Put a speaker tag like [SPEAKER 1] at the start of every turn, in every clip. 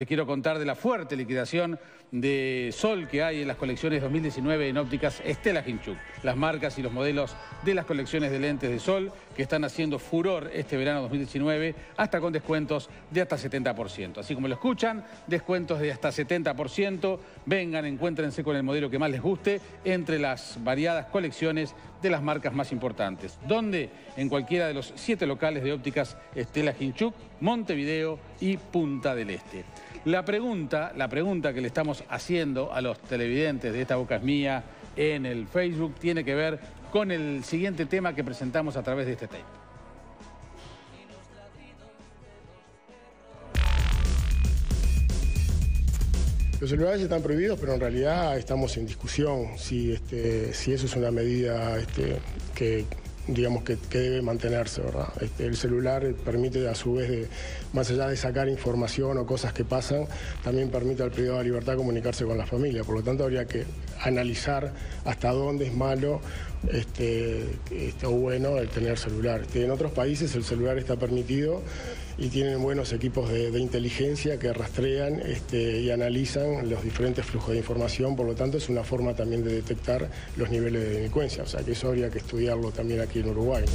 [SPEAKER 1] Les quiero contar de la fuerte liquidación de sol que hay en las colecciones 2019 en ópticas Stella Hinchuk. Las marcas y los modelos de las colecciones de lentes de sol que están haciendo furor este verano 2019, hasta con descuentos de hasta 70%. Así como lo escuchan, descuentos de hasta 70%. Vengan, encuéntrense con el modelo que más les guste entre las variadas colecciones de las marcas más importantes. ¿Dónde? En cualquiera de los 7 locales de ópticas Stella Hinchuk, Montevideo y Punta del Este. La pregunta que le estamos haciendo a los televidentes de Esta Boca es Mía en el Facebook tiene que ver con el siguiente tema que presentamos a través de este tape.
[SPEAKER 2] Los celulares están prohibidos, pero en realidad estamos en discusión si eso es una medida que debe mantenerse, ¿verdad? El celular permite, a su vez, más allá de sacar información o cosas que pasan, también permite al privado de libertad comunicarse con la familia. Por lo tanto, habría que analizar hasta dónde es malo o bueno el tener celular. En otros países el celular está permitido y tienen buenos equipos de inteligencia que rastrean y analizan los diferentes flujos de información. Por lo tanto, es una forma también de detectar los niveles de delincuencia. O sea, que eso habría que estudiarlo también aquí en Uruguay, ¿no?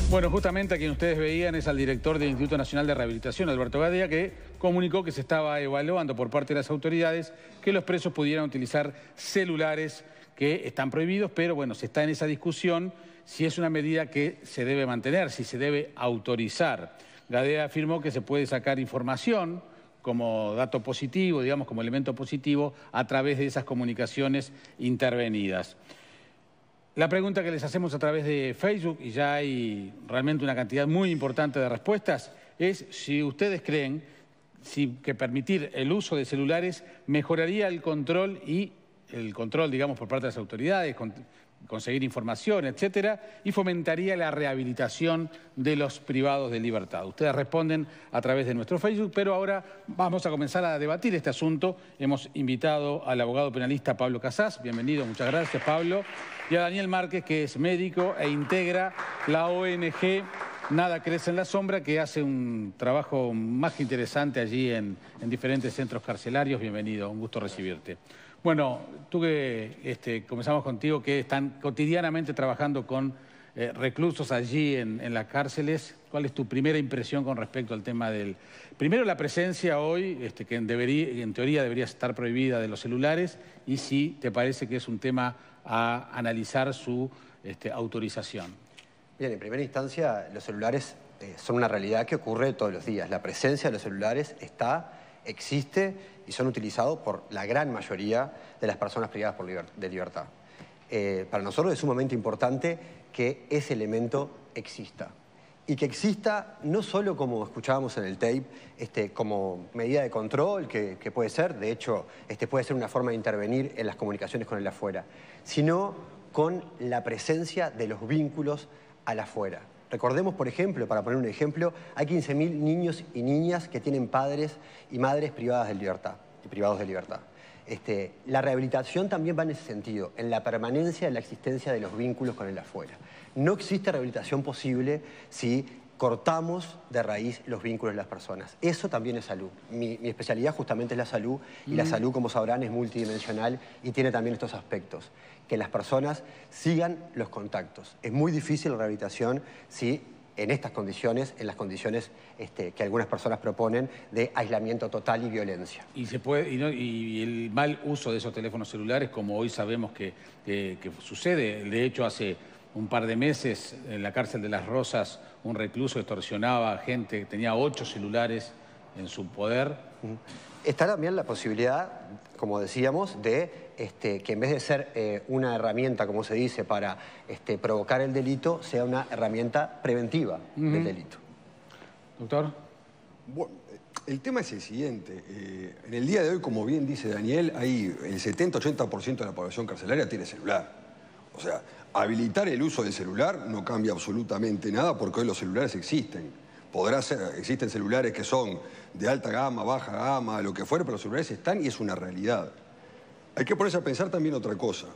[SPEAKER 1] Bueno, justamente a quien ustedes veían es al director del Instituto Nacional de Rehabilitación, Alberto Gadea, que comunicó que se estaba evaluando por parte de las autoridades que los presos pudieran utilizar celulares que están prohibidos, pero bueno, se está en esa discusión si es una medida que se debe mantener, si se debe autorizar. Gadea afirmó que se puede sacar información como dato positivo, digamos, como elemento positivo, a través de esas comunicaciones intervenidas. La pregunta que les hacemos a través de Facebook, y ya hay realmente una cantidad muy importante de respuestas, es si ustedes creen que permitir el uso de celulares mejoraría el control, digamos, por parte de las autoridades, conseguir información, etcétera, y fomentaría la rehabilitación de los privados de libertad. Ustedes responden a través de nuestro Facebook, pero ahora vamos a comenzar a debatir este asunto. Hemos invitado al abogado penalista Pablo Casás. Bienvenido, muchas gracias, Pablo. Y a Daniel Márquez, que es médico e integra la ONG Nada Crece en la Sombra, que hace un trabajo más que interesante allí en diferentes centros carcelarios. Bienvenido, un gusto recibirte. Bueno, tú que comenzamos contigo, que están cotidianamente trabajando con reclusos allí en las cárceles. ¿Cuál es tu primera impresión con respecto al tema del... Primero, la presencia hoy, que en teoría debería estar prohibida, de los celulares, y si te parece que es un tema a analizar su autorización?
[SPEAKER 3] Bien, en primera instancia, los celulares son una realidad que ocurre todos los días. La presencia de los celulares existe y son utilizados por la gran mayoría de las personas privadas de libertad. Para nosotros es sumamente importante que ese elemento exista. Y que exista no solo, como escuchábamos en el tape, como medida de control, que puede ser, de hecho, puede ser una forma de intervenir en las comunicaciones con el afuera, sino con la presencia de los vínculos al afuera. Recordemos, por ejemplo, para poner un ejemplo, hay 15.000 niños y niñas que tienen padres y madres privadas de libertad y privados de libertad. La rehabilitación también va en ese sentido, en la permanencia de la existencia de los vínculos con el afuera. No existe rehabilitación posible si cortamos de raíz los vínculos de las personas. Eso también es salud. Mi especialidad justamente es la salud, y la salud, como sabrán, es multidimensional y tiene también estos aspectos. Que las personas sigan los contactos. Es muy difícil la rehabilitación si en estas condiciones, en las condiciones que algunas personas proponen de aislamiento total y violencia.
[SPEAKER 1] Y el mal uso de esos teléfonos celulares, como hoy sabemos que sucede. De hecho, hace un par de meses en la cárcel de Las Rosas un recluso extorsionaba a gente que tenía 8 celulares en su poder.
[SPEAKER 3] Está también la posibilidad, como decíamos, de que en vez de ser una herramienta, como se dice, para provocar el delito, sea una herramienta preventiva del delito.
[SPEAKER 1] Doctor.
[SPEAKER 4] Bueno, el tema es el siguiente. En el día de hoy, como bien dice Daniel, hay el 70-80% de la población carcelaria tiene celular. O sea, habilitar el uso del celular no cambia absolutamente nada, porque hoy los celulares existen. Existen celulares que son de alta gama, baja gama, lo que fuera, pero los celulares están y es una realidad. Hay que ponerse a pensar también otra cosa.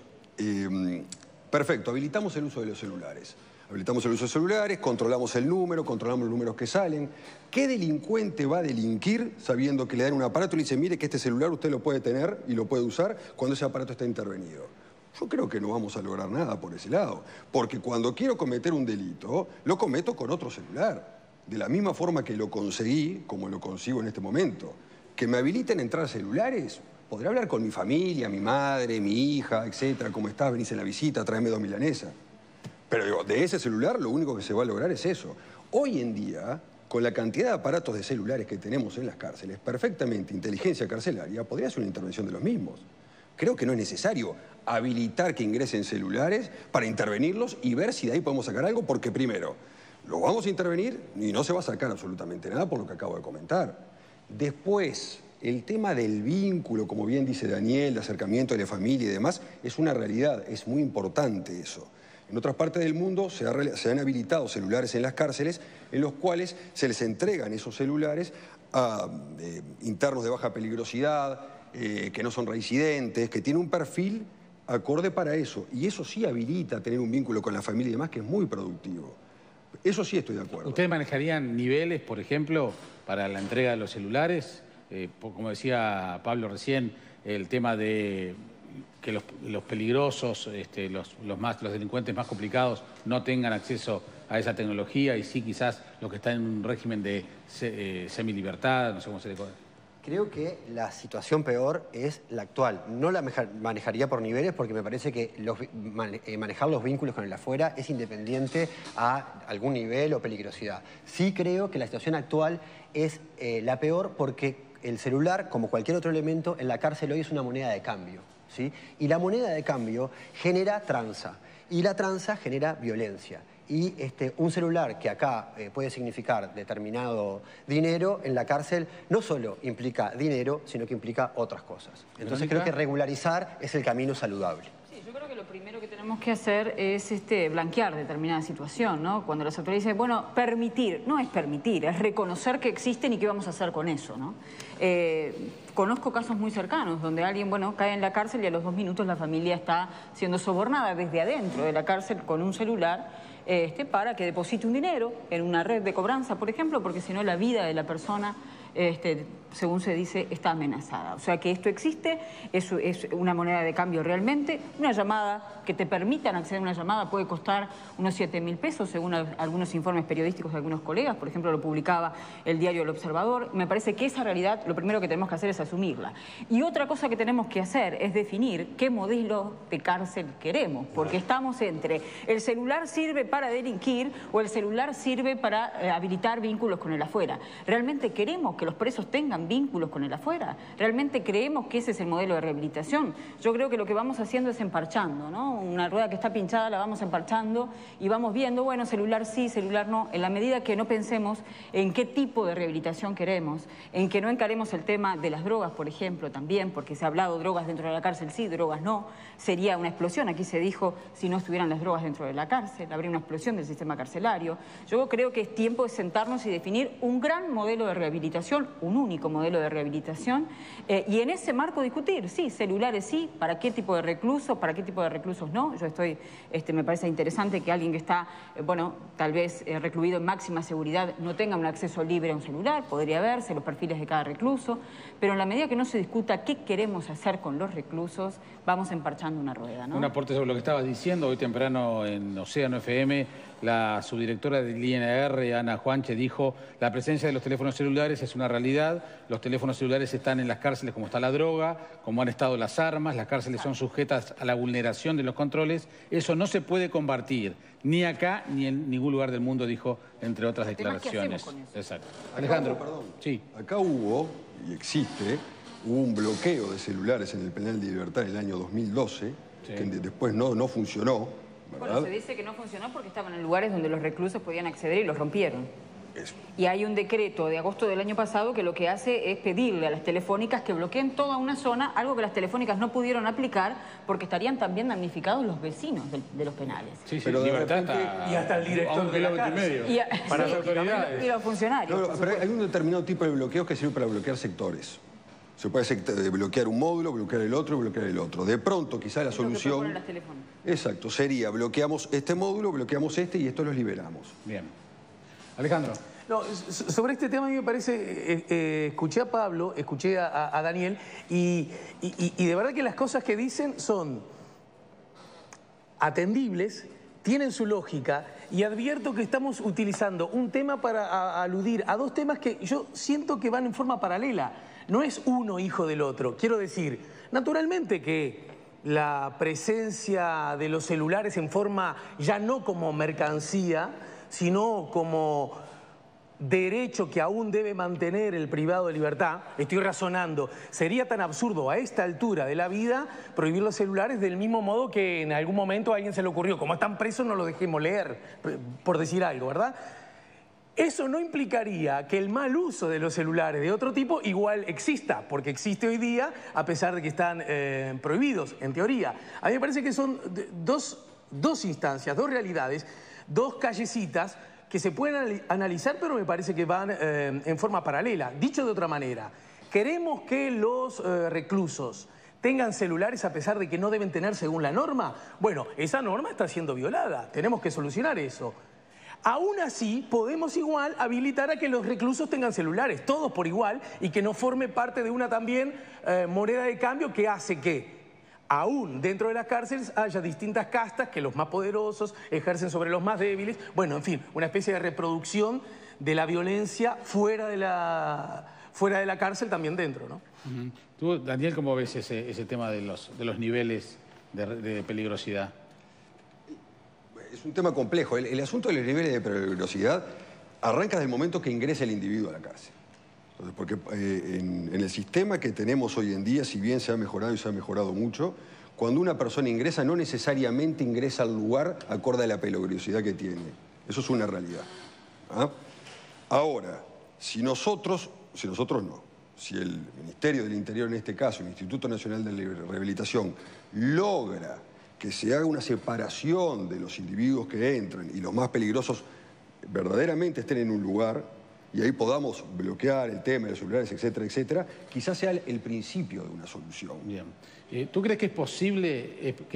[SPEAKER 4] Perfecto, habilitamos el uso de los celulares. Habilitamos el uso de celulares, controlamos el número, controlamos los números que salen. ¿Qué delincuente va a delinquir sabiendo que le dan un aparato y le dicen, mire que este celular usted lo puede tener y lo puede usar cuando ese aparato está intervenido? Yo creo que no vamos a lograr nada por ese lado. Porque cuando quiero cometer un delito, lo cometo con otro celular. De la misma forma que lo conseguí, como lo consigo en este momento. Que me habiliten a entrar a celulares, podré hablar con mi familia, mi madre, mi hija, etcétera. ¿Cómo estás? Venís en la visita, tráeme 2 milanesas. Pero digo, de ese celular lo único que se va a lograr es eso. Hoy en día, con la cantidad de aparatos de celulares que tenemos en las cárceles, perfectamente inteligencia carcelaria podría hacer una intervención de los mismos. Creo que no es necesario habilitar que ingresen celulares para intervenirlos y ver si de ahí podemos sacar algo, porque primero, lo vamos a intervenir y no se va a sacar absolutamente nada por lo que acabo de comentar. Después, el tema del vínculo, como bien dice Daniel, de acercamiento de la familia y demás, es una realidad, es muy importante eso. En otras partes del mundo se han habilitado celulares en las cárceles en los cuales se les entregan esos celulares a internos de baja peligrosidad, que no son reincidentes, que tienen un perfil acorde para eso. Y eso sí habilita tener un vínculo con la familia y demás que es muy productivo. Eso sí estoy de acuerdo.
[SPEAKER 1] ¿Ustedes manejarían niveles, por ejemplo, para la entrega de los celulares? Como decía Pablo recién, el tema de que los peligrosos, los delincuentes más complicados no tengan acceso a esa tecnología y sí quizás los que están en un régimen de semilibertad, no sé cómo se le puede.
[SPEAKER 3] Creo que la situación peor es la actual. No la manejaría por niveles porque me parece que manejar los vínculos con el afuera es independiente a algún nivel o peligrosidad. Sí creo que la situación actual es la peor porque el celular, como cualquier otro elemento, en la cárcel hoy es una moneda de cambio, ¿sí? Y la moneda de cambio genera tranza y la tranza genera violencia. Y un celular que acá puede significar determinado dinero, en la cárcel no solo implica dinero, sino que implica otras cosas. Entonces creo que regularizar es el camino saludable.
[SPEAKER 5] Sí, yo creo que lo primero que tenemos que hacer es blanquear determinada situación, ¿no? Cuando las autoridades dicen, bueno, permitir, no es permitir, es reconocer que existen y qué vamos a hacer con eso, ¿no? Conozco casos muy cercanos donde alguien, bueno, cae en la cárcel y a los 2 minutos la familia está siendo sobornada desde adentro de la cárcel con un celular para que deposite un dinero en una red de cobranza, por ejemplo, porque si no la vida de la persona, según se dice, está amenazada. O sea que esto existe, es una moneda de cambio realmente. Una llamada, que te permitan acceder a una llamada puede costar unos 7.000 pesos, según algunos informes periodísticos de algunos colegas, por ejemplo, lo publicaba el diario El Observador. Me parece que esa realidad, lo primero que tenemos que hacer es asumirla. Y otra cosa que tenemos que hacer es definir qué modelo de cárcel queremos, porque estamos entre el celular sirve para delinquir o el celular sirve para habilitar vínculos con el afuera. ¿Realmente queremos que los presos tengan vínculos con el afuera? ¿Realmente creemos que ese es el modelo de rehabilitación? Yo creo que lo que vamos haciendo es emparchando, ¿no? Una rueda que está pinchada la vamos emparchando y vamos viendo, bueno, celular sí, celular no, en la medida que no pensemos en qué tipo de rehabilitación queremos, en que no encaremos el tema de las drogas, por ejemplo, también, porque se ha hablado drogas dentro de la cárcel, sí, drogas no, sería una explosión. Aquí se dijo, si no estuvieran las drogas dentro de la cárcel, habría una explosión del sistema carcelario. Yo creo que es tiempo de sentarnos y definir un gran modelo de rehabilitación, un único modelo de rehabilitación, y en ese marco discutir, sí, celulares sí, para qué tipo de reclusos, para qué tipo de reclusos no. Yo estoy, me parece interesante que alguien que está, bueno, tal vez recluido en máxima seguridad no tenga un acceso libre a un celular, podría verse los perfiles de cada recluso, pero en la medida que no se discuta qué queremos hacer con los reclusos, vamos emparchando una rueda, ¿no?
[SPEAKER 1] Un aporte sobre lo que estabas diciendo. Hoy temprano en Océano FM, la subdirectora del INR, Ana Juanche, dijo: la presencia de los teléfonos celulares es una realidad, los teléfonos celulares están en las cárceles como está la droga, como han estado las armas, las cárceles son sujetas a la vulneración de los controles, eso no se puede compartir, ni acá ni en ningún lugar del mundo, dijo, entre otras declaraciones.
[SPEAKER 5] ¿Qué hacemos con eso?
[SPEAKER 1] Exacto. Alejandro,
[SPEAKER 4] perdón.
[SPEAKER 1] Sí.
[SPEAKER 4] Acá hubo, y existe, un bloqueo de celulares en el penal de Libertad en el año 2012, sí, que después no funcionó, ¿verdad?
[SPEAKER 5] Bueno, se dice que no funcionó porque estaban en lugares donde los reclusos podían acceder y los rompieron.
[SPEAKER 4] Eso.
[SPEAKER 5] Y hay un decreto de agosto del año pasado que lo que hace es pedirle a las telefónicas que bloqueen toda una zona, algo que las telefónicas no pudieron aplicar porque estarían también damnificados los vecinos de los penales.
[SPEAKER 1] Sí,
[SPEAKER 4] Pero
[SPEAKER 1] Libertad
[SPEAKER 6] y hasta el director de la cárcel.
[SPEAKER 1] Para
[SPEAKER 5] sí,
[SPEAKER 1] las autoridades.
[SPEAKER 5] y los funcionarios.
[SPEAKER 4] No, pero hay un determinado tipo de bloqueos que sirve para bloquear sectores. Se puede hacer, bloquear un módulo, bloquear el otro, bloquear el otro. De pronto, quizá la solución... Exacto, sería bloqueamos este módulo, bloqueamos este y estos los liberamos.
[SPEAKER 1] Bien. Alejandro.
[SPEAKER 6] No, sobre este tema a mí me parece, escuché a Pablo, escuché a Daniel y de verdad que las cosas que dicen son atendibles, tienen su lógica y advierto que estamos utilizando un tema para aludir a dos temas que yo siento que van en forma paralela. No es uno hijo del otro. Quiero decir, naturalmente que la presencia de los celulares en forma ya no como mercancía, sino como derecho que aún debe mantener el privado de libertad, estoy razonando, sería tan absurdo a esta altura de la vida prohibir los celulares del mismo modo que en algún momento a alguien se le ocurrió, como están presos no los dejemos leer, por decir algo, ¿verdad? Eso no implicaría que el mal uso de los celulares de otro tipo igual exista, porque existe hoy día a pesar de que están prohibidos, en teoría. A mí me parece que son dos instancias, dos realidades, dos callecitas que se pueden analizar, pero me parece que van en forma paralela. Dicho de otra manera, ¿queremos que los reclusos tengan celulares a pesar de que no deben tener según la norma? Bueno, esa norma está siendo violada, tenemos que solucionar eso. Aún así, podemos igual habilitar a que los reclusos tengan celulares, todos por igual, y que no forme parte de una también moneda de cambio que hace que aún dentro de las cárceles haya distintas castas que los más poderosos ejercen sobre los más débiles. Bueno, en fin, una especie de reproducción de la violencia fuera de la cárcel, también dentro, ¿no?
[SPEAKER 1] Tú, Daniel, ¿cómo ves ese tema de los niveles de peligrosidad?
[SPEAKER 4] Es un tema complejo. El asunto de los niveles de peligrosidad arranca desde el momento que ingresa el individuo a la cárcel. Entonces, porque en el sistema que tenemos hoy en día, si bien se ha mejorado y se ha mejorado mucho, cuando una persona ingresa no necesariamente ingresa al lugar acorde a la peligrosidad que tiene. Eso es una realidad. ¿Ah? Ahora, si nosotros no, si el Ministerio del Interior, en este caso, el Instituto Nacional de Rehabilitación, logra que se haga una separación de los individuos que entran y los más peligrosos verdaderamente estén en un lugar y ahí podamos bloquear el tema de los celulares, etcétera, etcétera, quizás sea el principio de una solución.
[SPEAKER 1] Bien. ¿Tú crees que es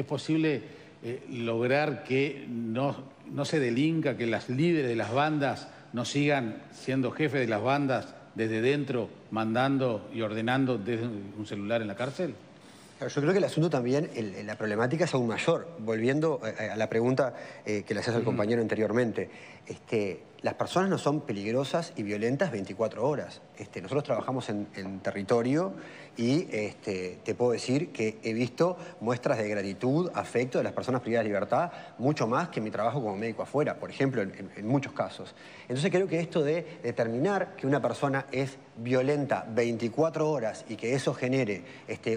[SPEAKER 1] posible lograr que no se delinca, que las líderes de las bandas no sigan siendo jefes de las bandas desde dentro, mandando y ordenando desde un celular en la cárcel?
[SPEAKER 3] Yo creo que el asunto también, la problemática es aún mayor. Volviendo a la pregunta que le hacías al compañero anteriormente, las personas no son peligrosas y violentas 24 horas. Nosotros trabajamos en territorio y te puedo decir que he visto muestras de gratitud, afecto de las personas privadas de libertad, mucho más que mi trabajo como médico afuera, por ejemplo, en muchos casos. Entonces creo que esto de determinar que una persona es violenta 24 horas y que eso genere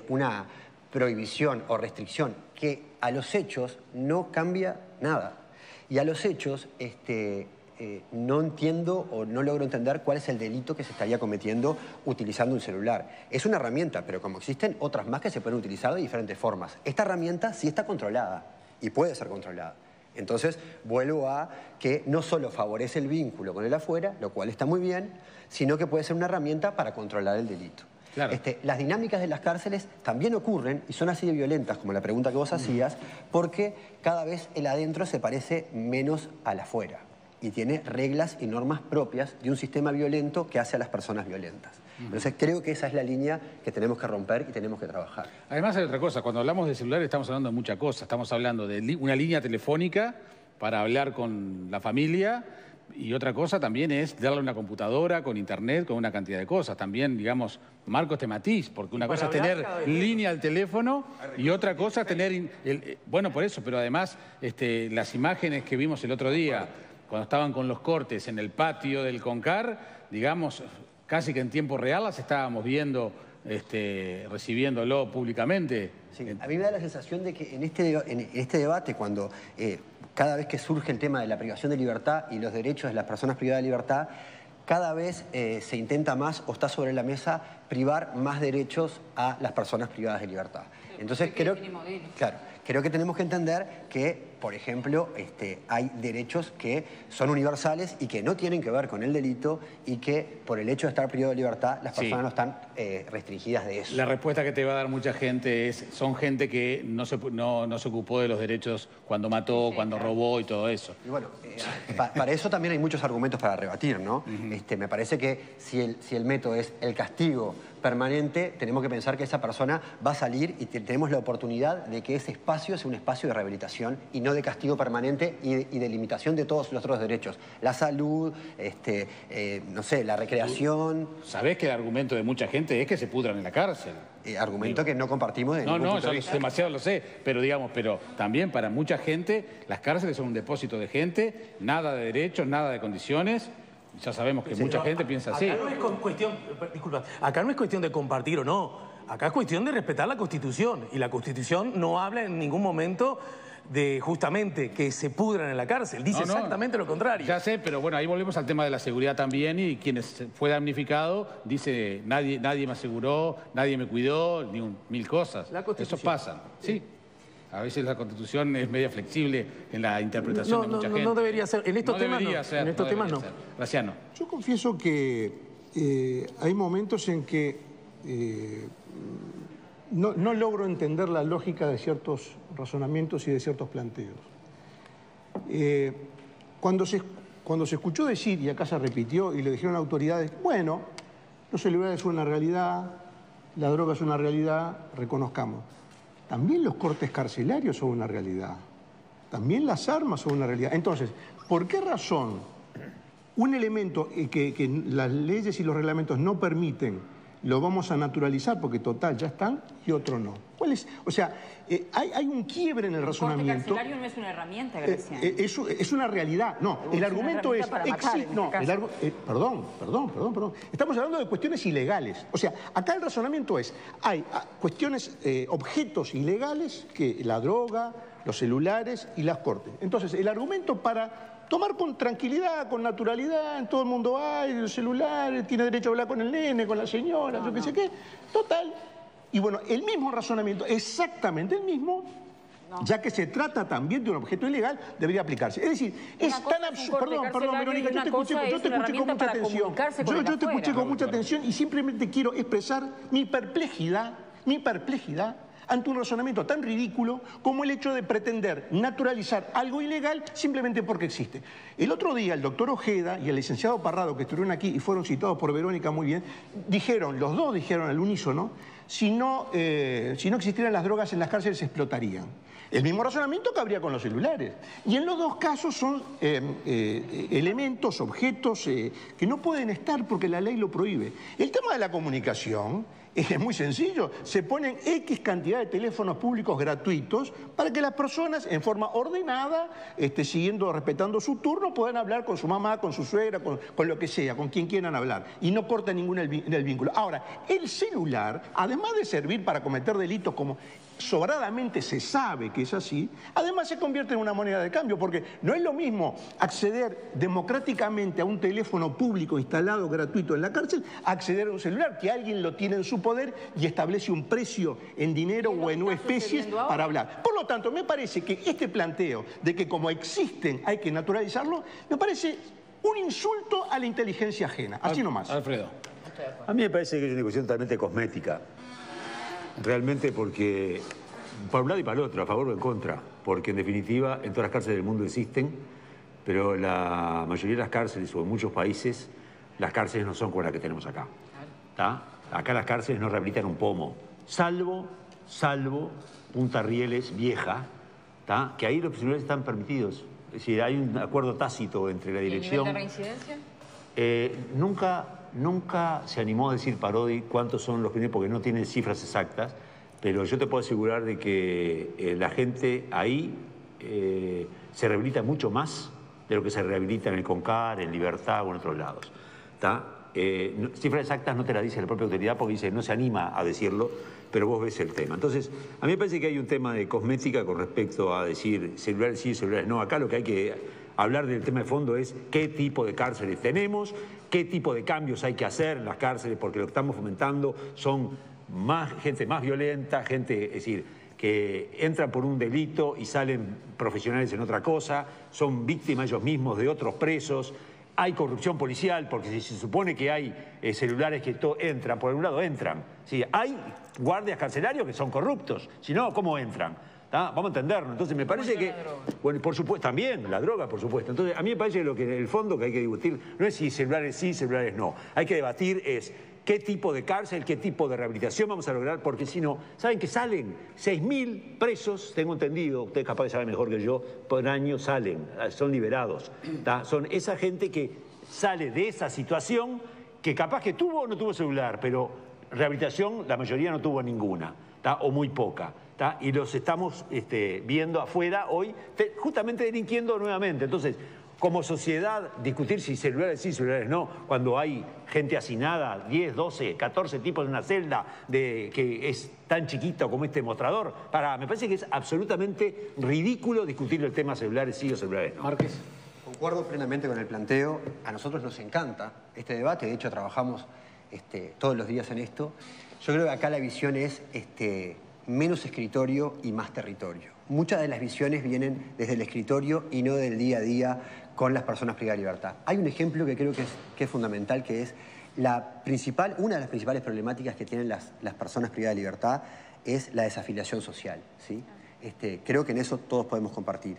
[SPEAKER 3] una prohibición o restricción que a los hechos no cambia nada. Y a los hechos no entiendo o no logro entender cuál es el delito que se estaría cometiendo utilizando un celular. Es una herramienta, pero como existen otras más que se pueden utilizar de diferentes formas. Esta herramienta sí está controlada y puede ser controlada. Entonces vuelvo a que no solo favorece el vínculo con el afuera, lo cual está muy bien, sino que puede ser una herramienta para controlar el delito.
[SPEAKER 1] Claro.
[SPEAKER 3] Las dinámicas de las cárceles también ocurren y son así de violentas, como la pregunta que vos hacías, porque cada vez el adentro se parece menos al afuera y tiene reglas y normas propias de un sistema violento que hace a las personas violentas. Entonces creo que esa es la línea que tenemos que romper y tenemos que trabajar.
[SPEAKER 1] Además hay otra cosa, cuando hablamos de celular estamos hablando de muchas cosas. Estamos hablando de una línea telefónica para hablar con la familia. Y otra cosa también es darle una computadora con internet, con una cantidad de cosas. También, digamos, marco este matiz, porque una cosa es tener línea al teléfono y otra cosa es tener... bueno, por eso, pero además las imágenes que vimos el otro día, cuando estaban con los cortes en el patio del Concar, digamos, casi que en tiempo real las estábamos viendo, recibiéndolo públicamente.
[SPEAKER 3] Sí, a mí me da la sensación de que en este debate, cuando cada vez que surge el tema de la privación de libertad y los derechos de las personas privadas de libertad, cada vez se intenta más o está sobre la mesa privar más derechos a las personas privadas de libertad. Entonces creo que tenemos que entender que, por ejemplo, hay derechos que son universales y que no tienen que ver con el delito y que por el hecho de estar privado de libertad las personas no están restringidas de eso.
[SPEAKER 1] La respuesta que te va a dar mucha gente es, son gente que no se ocupó de los derechos cuando mató, cuando robó y todo eso.
[SPEAKER 3] Y bueno, para eso también hay muchos argumentos para rebatir, ¿no? Me parece que si el método es el castigo permanente, tenemos que pensar que esa persona va a salir y tenemos la oportunidad de que ese espacio sea un espacio de rehabilitación y no de castigo permanente y de limitación de todos los otros derechos. La salud, no sé, la recreación.
[SPEAKER 1] ¿Sabés que el argumento de mucha gente es que se pudran en la cárcel?
[SPEAKER 3] Argumento que no compartimos de ningún punto de vista.
[SPEAKER 1] Demasiado lo sé, pero también para mucha gente las cárceles son un depósito de gente, nada de derechos, nada de condiciones. Ya sabemos que mucha gente piensa así.
[SPEAKER 6] Acá no es cuestión, disculpa, acá no es cuestión de compartir o no, acá es cuestión de respetar la Constitución, y la Constitución no habla en ningún momento de justamente que se pudran en la cárcel, dice exactamente lo contrario.
[SPEAKER 1] Ya sé, pero bueno, ahí volvemos al tema de la seguridad también, y quienes fue damnificado dice nadie me aseguró, nadie me cuidó, mil cosas. Eso pasa, sí. A veces la Constitución es media flexible en la interpretación de mucha gente.
[SPEAKER 6] No debería ser. En estos temas no. En estos temas no.
[SPEAKER 1] Graciano.
[SPEAKER 7] Yo confieso que hay momentos en que no logro entender la lógica de ciertos razonamientos y de ciertos planteos. Cuando se escuchó decir, y acá se repitió, y le dijeron a autoridades, bueno, los celulares son una realidad, la droga es una realidad, reconozcamos. También los cortes carcelarios son una realidad. También las armas son una realidad. Entonces, ¿por qué razón un elemento que las leyes y los reglamentos no permiten, lo vamos a naturalizar porque total ya están, y otro no? ¿Cuál es? O sea, hay un quiebre en el razonamiento.
[SPEAKER 5] El corte carcelario no es una herramienta, Graciano.
[SPEAKER 7] Es una realidad. No, el argumento es... Perdón. Estamos hablando de cuestiones ilegales. O sea, acá el razonamiento es, hay cuestiones, objetos ilegales, que la droga, los celulares y las cortes. Entonces, el argumento para tomar con tranquilidad, con naturalidad, en todo el mundo hay el celular, tiene derecho a hablar con el nene, con la señora, yo qué sé qué, total. Y bueno, el mismo razonamiento, exactamente el mismo, ya que se trata también de un objeto ilegal, debería aplicarse. Es decir, es tan absurdo... Perdón, Verónica, yo te escuché con mucha atención. Yo te escuché con mucha atención y simplemente quiero expresar mi perplejidad ante un razonamiento tan ridículo como el hecho de pretender naturalizar algo ilegal simplemente porque existe. El otro día el doctor Ojeda y el licenciado Parrado, que estuvieron aquí y fueron citados por Verónica muy bien, los dos dijeron al unísono, si no existieran las drogas en las cárceles se explotarían. El mismo razonamiento cabría con los celulares. Y en los dos casos son elementos, objetos que no pueden estar porque la ley lo prohíbe. El tema de la comunicación es muy sencillo. Se ponen X cantidad de teléfonos públicos gratuitos para que las personas, en forma ordenada, respetando su turno, puedan hablar con su mamá, con su suegra, con lo que sea, con quien quieran hablar. Y no corta ningún el vínculo. Ahora, el celular, además de servir para cometer delitos como sobradamente se sabe que es así, además se convierte en una moneda de cambio, porque no es lo mismo acceder democráticamente a un teléfono público instalado gratuito en la cárcel, acceder a un celular que alguien lo tiene en su poder y establece un precio en dinero o en especies para hablar. Por lo tanto, me parece que este planteo de que como existen hay que naturalizarlo, me parece un insulto a la inteligencia ajena. Así nomás.
[SPEAKER 1] Alfredo.
[SPEAKER 8] A mí me parece que es una cuestión totalmente cosmética. Realmente porque, para un lado y para el otro, a favor o en contra, porque en definitiva en todas las cárceles del mundo existen, pero la mayoría de las cárceles o en muchos países, las cárceles no son como las que tenemos acá. ¿Tá? Acá las cárceles no rehabilitan un pomo, salvo Punta Rieles vieja, ¿tá? Que ahí los celulares están permitidos. Es decir, hay un acuerdo tácito entre la dirección...
[SPEAKER 5] ¿Y el nivel de
[SPEAKER 8] reincidencia? Nunca se animó a decir Parodi cuántos son los primeros, porque no tiene cifras exactas, pero yo te puedo asegurar de que la gente ahí se rehabilita mucho más de lo que se rehabilita en el CONCAR, en Libertad o en otros lados. ¿Tá? Cifras exactas no te las dice la propia autoridad porque dice no se anima a decirlo, pero vos ves el tema. Entonces, a mí me parece que hay un tema de cosmética con respecto a decir celulares sí, celulares no. Acá lo que hay que hablar del tema de fondo es qué tipo de cárceles tenemos, qué tipo de cambios hay que hacer en las cárceles, porque lo que estamos fomentando son gente más violenta, es decir, que entran por un delito y salen profesionales en otra cosa, son víctimas ellos mismos de otros presos. Hay corrupción policial, porque si se supone que hay celulares que entran, por algún lado entran. Sí, hay guardias carcelarios que son corruptos, si no, ¿cómo entran? Vamos a entenderlo. Entonces me parece que... Bueno, por supuesto, también, la droga, por supuesto. Entonces, a mí me parece que lo que en el fondo que hay que discutir no es si celulares sí, celulares no. Hay que debatir es qué tipo de cárcel, qué tipo de rehabilitación vamos a lograr, porque si no, saben que salen 6.000 presos, tengo entendido, ustedes capaz de saber mejor que yo, por año salen, son liberados. Son esa gente que sale de esa situación que capaz que tuvo o no tuvo celular, pero rehabilitación la mayoría no tuvo ninguna, o muy poca. Y los estamos viendo afuera hoy justamente delinquiendo nuevamente. Entonces, como sociedad, discutir si celulares sí, celulares no, cuando hay gente hacinada, 10, 12, 14 tipos en una celda que es tan chiquita como este mostrador, me parece que es absolutamente ridículo discutir el tema celulares sí o celulares no.
[SPEAKER 1] Márquez.
[SPEAKER 3] Concuerdo plenamente con el planteo. A nosotros nos encanta este debate, de hecho trabajamos todos los días en esto. Yo creo que acá la visión es menos escritorio y más territorio. Muchas de las visiones vienen desde el escritorio y no del día a día con las personas privadas de libertad. Hay un ejemplo que creo que es fundamental, que es una de las principales problemáticas que tienen las personas privadas de libertad es la desafiliación social, ¿sí? Creo que en eso todos podemos compartir.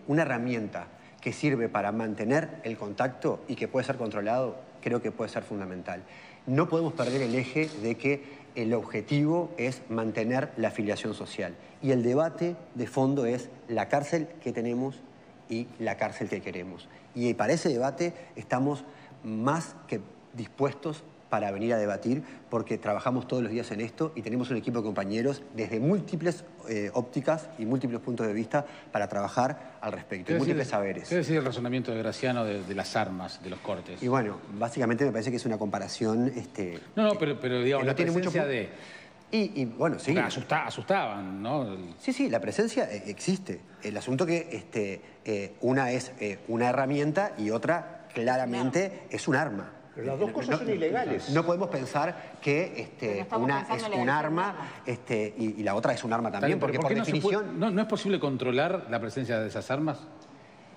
[SPEAKER 3] Una herramienta que sirve para mantener el contacto y que puede ser controlado, creo que puede ser fundamental. No podemos perder el eje de que el objetivo es mantener la afiliación social. Y el debate de fondo es la cárcel que tenemos y la cárcel que queremos. Y para ese debate estamos más que dispuestos para venir a debatir, porque trabajamos todos los días en esto y tenemos un equipo de compañeros desde múltiples ópticas y múltiples puntos de vista para trabajar al respecto, y múltiples saberes.
[SPEAKER 1] ¿Qué decir el razonamiento de Graciano de las armas, de los cortes?
[SPEAKER 3] Y bueno, básicamente me parece que es una comparación...
[SPEAKER 1] pero digamos, la presencia de...
[SPEAKER 3] Y bueno, sí.
[SPEAKER 1] Asustaban, ¿no?
[SPEAKER 3] Sí, la presencia existe. El asunto que una es una herramienta y otra claramente es un arma.
[SPEAKER 7] Pero las dos cosas son ilegales.
[SPEAKER 3] No podemos pensar que una es un arma y la otra es un arma también, porque por definición...
[SPEAKER 1] ¿No es posible controlar la presencia de esas armas?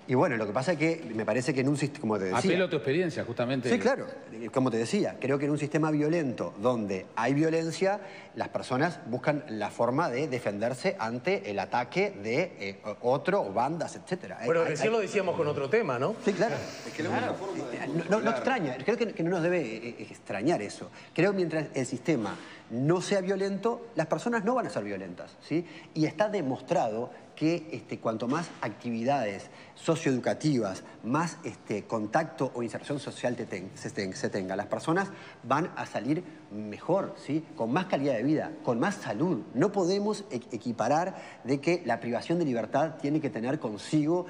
[SPEAKER 3] Y bueno, lo que pasa es que me parece que en un sistema, como te decía...
[SPEAKER 1] Apelo a tu experiencia, justamente.
[SPEAKER 3] Sí, claro. Como te decía, creo que en un sistema violento donde hay violencia, las personas buscan la forma de defenderse ante el ataque de otro o bandas, etcétera.
[SPEAKER 6] Bueno, recién lo decíamos con otro tema, ¿no?
[SPEAKER 3] Sí, claro.
[SPEAKER 4] Es que la única forma de...
[SPEAKER 3] No extraña, creo que no nos debe extrañar eso. Creo que mientras el sistema no sea violento, las personas no van a ser violentas, ¿sí? Y está demostrado que cuanto más actividades socioeducativas, más contacto o inserción social se tenga, las personas van a salir mejor, ¿sí? Con más calidad de vida, con más salud. No podemos equiparar de que la privación de libertad tiene que tener consigo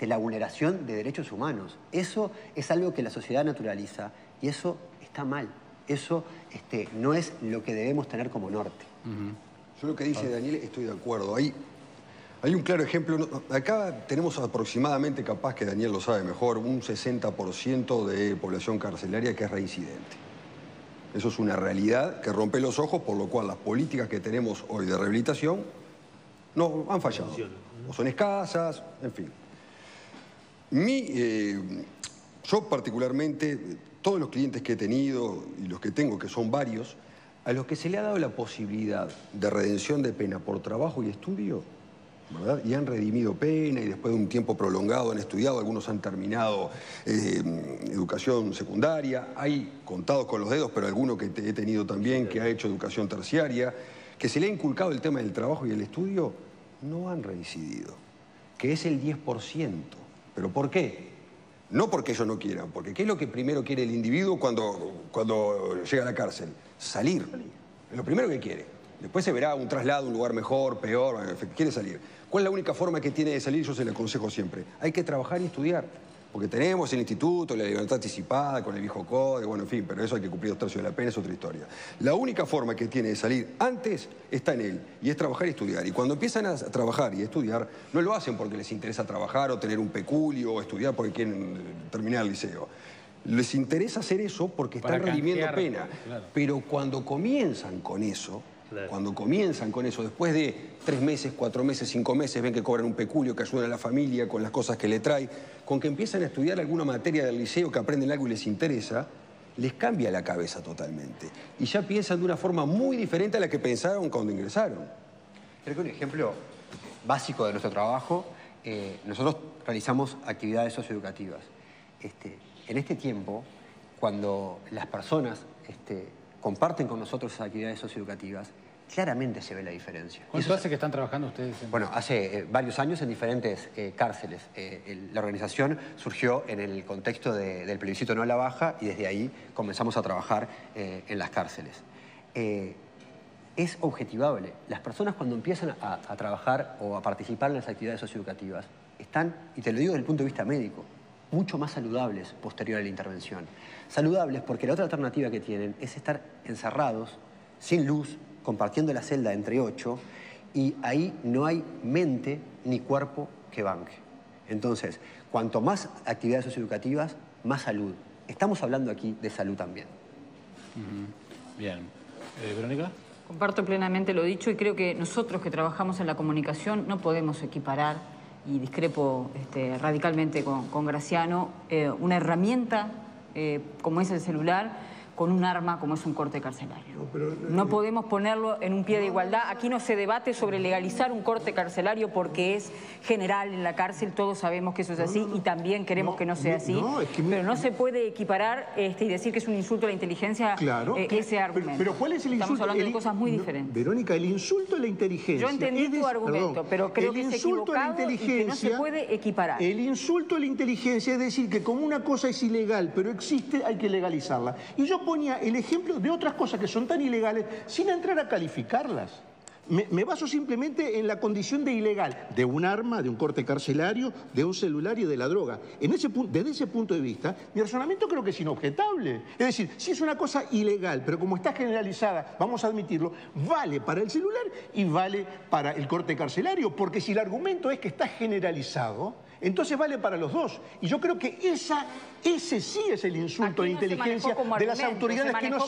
[SPEAKER 3] la vulneración de derechos humanos. Eso es algo que la sociedad naturaliza y eso está mal. Eso no es lo que debemos tener como norte.
[SPEAKER 4] Yo lo que dice Daniel estoy de acuerdo. Hay un claro ejemplo. Acá tenemos aproximadamente, capaz que Daniel lo sabe mejor, un 60% de población carcelaria que es reincidente. Eso es una realidad que rompe los ojos, por lo cual las políticas que tenemos hoy de rehabilitación no han fallado. O son escasas, en fin. Yo particularmente, todos los clientes que he tenido y los que tengo, que son varios, a los que se le ha dado la posibilidad de redención de pena por trabajo y estudio, ¿verdad? Y han redimido pena y después de un tiempo prolongado han estudiado, algunos han terminado educación secundaria, hay contados con los dedos, pero alguno que he tenido también que ha hecho educación terciaria, que se le ha inculcado el tema del trabajo y el estudio, no han reincidido, que es el 10%. ¿Pero por qué? No porque ellos no quieran, porque ¿qué es lo que primero quiere el individuo cuando llega a la cárcel? Salir. Es lo primero que quiere. Después se verá un traslado, un lugar mejor, peor, quiere salir. ¿Cuál es la única forma que tiene de salir? Yo se le aconsejo siempre. Hay que trabajar y estudiar. Porque tenemos el instituto, la libertad anticipada, con el viejo código, bueno, en fin, pero eso hay que cumplir 2/3 de la pena, es otra historia. La única forma que tiene de salir antes está en él, y es trabajar y estudiar. Y cuando empiezan a trabajar y estudiar, no lo hacen porque les interesa trabajar o tener un peculio o estudiar porque quieren terminar el liceo. Les interesa hacer eso porque están redimiendo pena. Claro. Pero cuando comienzan con eso, Claro. Cuando comienzan con eso, después de 3 meses, 4 meses, 5 meses, ven que cobran un peculio, que ayudan a la familia con las cosas que le trae, con que empiezan a estudiar alguna materia del liceo, que aprenden algo y les interesa, les cambia la cabeza totalmente. Y ya piensan de una forma muy diferente a la que pensaron cuando ingresaron.
[SPEAKER 3] Creo que un ejemplo básico de nuestro trabajo, nosotros realizamos actividades socioeducativas. En este tiempo, cuando las personas comparten con nosotros esas actividades socioeducativas, claramente se ve la diferencia.
[SPEAKER 1] ¿Cuánto hace que están trabajando ustedes?
[SPEAKER 3] Bueno, hace varios años en diferentes cárceles. La organización surgió en el contexto del plebiscito no a la baja y desde ahí comenzamos a trabajar en las cárceles. Es objetivable. Las personas cuando empiezan a trabajar o a participar en las actividades socioeducativas están, y te lo digo desde el punto de vista médico, mucho más saludables posterior a la intervención. Saludables porque la otra alternativa que tienen es estar encerrados, sin luz, compartiendo la celda entre 8, y ahí no hay mente ni cuerpo que banque. Entonces, cuanto más actividades socioeducativas, más salud. Estamos hablando aquí de salud también.
[SPEAKER 1] Bien. ¿Verónica?
[SPEAKER 5] Comparto plenamente lo dicho y creo que nosotros que trabajamos en la comunicación no podemos equiparar, y discrepo radicalmente con Graciano, una herramienta como es el celular con un arma como es un corte carcelario. No podemos ponerlo en un pie de igualdad. Aquí no se debate sobre legalizar un corte carcelario porque es general en la cárcel, todos sabemos que eso es así y también queremos que no sea así, pero no se puede equiparar y decir que es un insulto a la inteligencia ese argumento.
[SPEAKER 7] Pero ¿cuál es el insulto?
[SPEAKER 5] Estamos hablando de cosas muy diferentes.
[SPEAKER 7] Verónica, el insulto a la inteligencia...
[SPEAKER 5] Yo entendí tu argumento, pero creo que es equivocado y que no se puede equiparar.
[SPEAKER 7] El insulto a la inteligencia es decir que como una cosa es ilegal pero existe, hay que legalizarla. Y yo ponía el ejemplo de otras cosas que son tan ilegales sin entrar a calificarlas. Me baso simplemente en la condición de ilegal de un arma, de un corte carcelario, de un celular y de la droga. Desde ese punto de vista, mi razonamiento creo que es inobjetable. Es decir, si es una cosa ilegal, pero como está generalizada, vamos a admitirlo, vale para el celular y vale para el corte carcelario, porque si el argumento es que está generalizado, entonces vale para los dos. Y yo creo que ese sí es el insulto a la inteligencia de las autoridades que no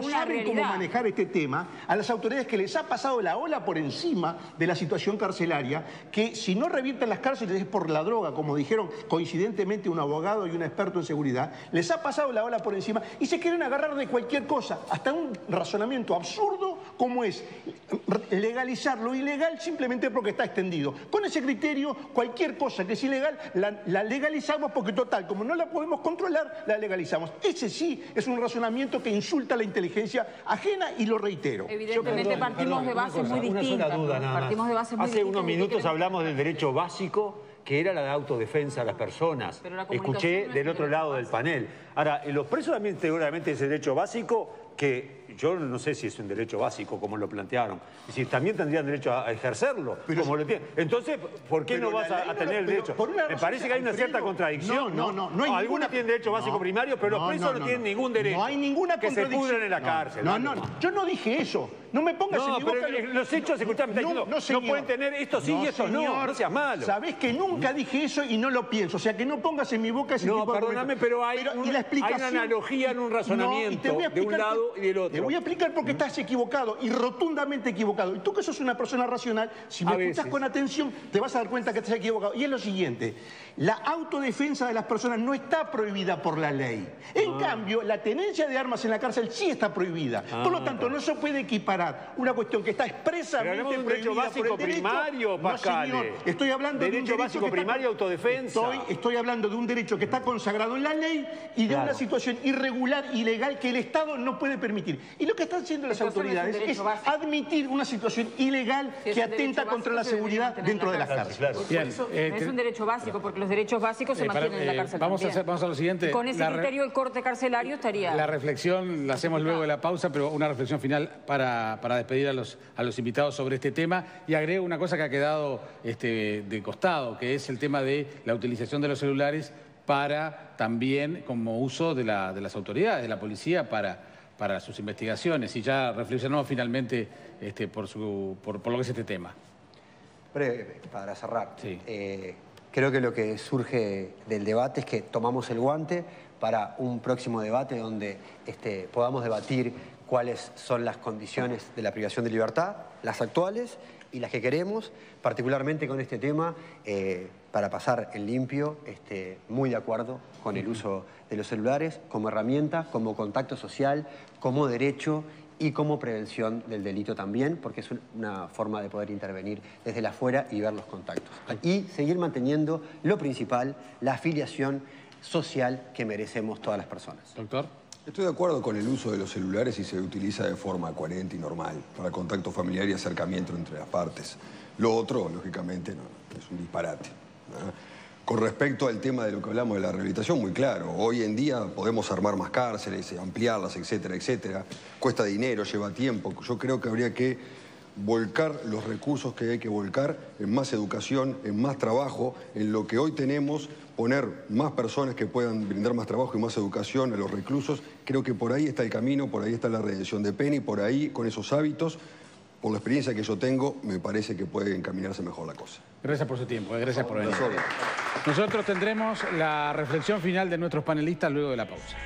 [SPEAKER 7] saben, cómo manejar este tema, a las autoridades que les ha pasado la ola por encima de la situación carcelaria, que si no revierten las cárceles es por la droga, como dijeron coincidentemente un abogado y un experto en seguridad, les ha pasado la ola por encima y se quieren agarrar de cualquier cosa, hasta un razonamiento absurdo como es legalizar lo ilegal simplemente porque está extendido. Con ese criterio, cualquier cosa que es ilegal la legalizamos porque total, como no la podemos controlar, la legalizamos. Ese sí es un razonamiento que insulta a la inteligencia ajena y lo reitero.
[SPEAKER 5] Evidentemente partimos de bases muy distintas.
[SPEAKER 8] Una sola duda, nada más.
[SPEAKER 5] Partimos de bases muy
[SPEAKER 8] Hace unos minutos hablamos del derecho básico, que era la de autodefensa de las personas. Escuché del otro lado del panel. Ahora, los presos también seguramente ese derecho básico, que yo no sé si es un derecho básico como lo plantearon. Es decir, también tendrían derecho a ejercerlo, como lo tienen. Entonces, ¿por qué no vas a tener el derecho? Me parece que hay una cierta contradicción, ¿no? Algunos tienen derecho básico primario, pero los presos no tienen ningún derecho.
[SPEAKER 7] No hay ninguna contradicción.
[SPEAKER 8] Que se pudren en la cárcel.
[SPEAKER 7] Yo no dije eso. No me pongas en mi boca...
[SPEAKER 8] pero los hechos, escuchame, no pueden tener esto sí y esto no seas malo.
[SPEAKER 7] Sabés que nunca dije eso y no lo pienso. O sea, que no pongas en mi boca ese tipo de...
[SPEAKER 8] No, perdóname, pero hay una analogía en un razonamiento de un lado y del otro.
[SPEAKER 7] Te voy a explicar por qué estás equivocado y rotundamente equivocado. Y tú que sos una persona racional, si me escuchas con atención, te vas a dar cuenta que estás equivocado. Y es lo siguiente, la autodefensa de las personas no está prohibida por la ley. En cambio, la tenencia de armas en la cárcel sí está prohibida. Por lo tanto, no se puede equiparar una cuestión que está expresamente prohibida por el derecho.
[SPEAKER 8] ¿Derecho básico primario, Pascal?
[SPEAKER 7] No, señor. Estoy hablando de un derecho
[SPEAKER 8] básico primario, autodefensa.
[SPEAKER 7] Estoy hablando de un derecho que está consagrado en la ley y de una situación irregular, ilegal, que el Estado no puede permitir. Y lo que están haciendo las autoridades es admitir una situación ilegal que atenta contra la seguridad dentro de las cárceles.
[SPEAKER 5] Es un derecho básico, porque los derechos básicos se mantienen en la cárcel.
[SPEAKER 1] Vamos a lo siguiente.
[SPEAKER 5] Con ese criterio el corte carcelario estaría...
[SPEAKER 1] La reflexión la hacemos luego de la pausa, pero una reflexión final para despedir a los invitados sobre este tema. Y agrego una cosa que ha quedado de costado, que es el tema de la utilización de los celulares para también como uso de las autoridades, de la policía, para sus investigaciones. Y ya reflexionamos finalmente por lo que es este tema.
[SPEAKER 3] Breve, para cerrar.
[SPEAKER 1] Sí.
[SPEAKER 3] Creo que lo que surge del debate es que tomamos el guante para un próximo debate donde podamos debatir cuáles son las condiciones de la privación de libertad, las actuales y las que queremos, particularmente con este tema, para pasar en limpio, muy de acuerdo con el uso de los celulares como herramienta, como contacto social, como derecho y como prevención del delito también, porque es una forma de poder intervenir desde la afuera y ver los contactos. Y seguir manteniendo lo principal, la afiliación social que merecemos todas las personas.
[SPEAKER 1] Doctor.
[SPEAKER 4] Estoy de acuerdo con el uso de los celulares si se utiliza de forma coherente y normal, para contacto familiar y acercamiento entre las partes. Lo otro, lógicamente, no, es un disparate, ¿no? Con respecto al tema de lo que hablamos de la rehabilitación, muy claro. Hoy en día podemos armar más cárceles, ampliarlas, etcétera, etcétera. Cuesta dinero, lleva tiempo. Yo creo que habría que volcar los recursos que hay que volcar en más educación, en más trabajo, en lo que hoy tenemos, poner más personas que puedan brindar más trabajo y más educación a los reclusos. Creo que por ahí está el camino, por ahí está la redención de pena y por ahí, con esos hábitos, por la experiencia que yo tengo, me parece que puede encaminarse mejor la cosa.
[SPEAKER 1] Gracias por su tiempo, gracias por venir. Nosotros tendremos la reflexión final de nuestros panelistas luego de la pausa.